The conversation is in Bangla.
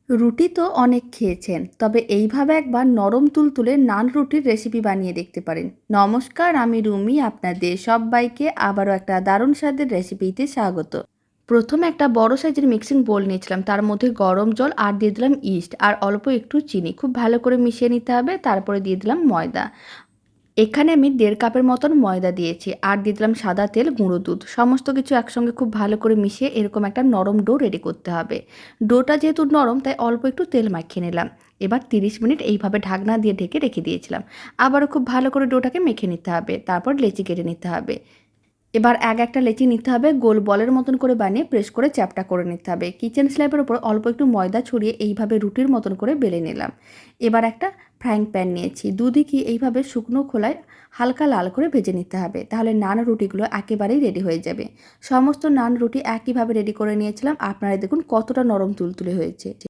রুটি তো অনেক খেয়েছেন, তবে এইভাবে একবার নরম তুলতুলে নান রুটির রেসিপি বানিয়ে দেখতে পারেন। নমস্কার, আমি রুমি, আপনাদের সবাইকে আবারও একটা দারুণ স্বাদের রেসিপিতে স্বাগত। প্রথমে একটা বড় সাইজের মিক্সিং বোল নিয়েছিলাম, তার মধ্যে গরম জল আর দিয়ে দিলাম ইস্ট আর অল্প একটু চিনি, খুব ভালো করে মিশিয়ে নিতে হবে। তারপরে দিয়ে দিলাম ময়দা। এখানে আমি 1.5 কাপের মতন ময়দা দিয়েছি আর দিয়ে দিলাম সাদা তেল, গুঁড়ো দুধ। সমস্ত কিছু একসঙ্গে খুব ভালো করে মিশিয়ে এরকম একটা নরম ডো রেডি করতে হবে। ডোটা যেহেতু নরম তাই অল্প একটু তেল মাখিয়ে নিলাম। এবার 30 মিনিট এইভাবে ঢাকনা দিয়ে ঢেকে রেখে দিয়েছিলাম। আবারও খুব ভালো করে ডোটাকে মেখে নিতে হবে, তারপর লেচি কেটে নিতে হবে। এবার একটা লেচি নিতে হবে, গোল বলের মতন করে বানিয়ে প্রেস করে চ্যাপটা করে নিতে হবে। কিচেন স্ল্যাবের উপর অল্প একটু ময়দা ছড়িয়ে এইভাবে রুটির মতন করে বেলে নিলাম। এবার একটা ফ্রাইং প্যান নিয়েছি, দুদিকে এইভাবে শুকনো খোলায় হালকা লাল করে ভেজে নিতে হবে, তাহলে নান রুটিগুলো একেবারেই রেডি হয়ে যাবে। সমস্ত নান রুটি একইভাবে রেডি করে নিয়েছিলাম। আপনারা দেখুন কতটা নরম তুলতুলে হয়েছে।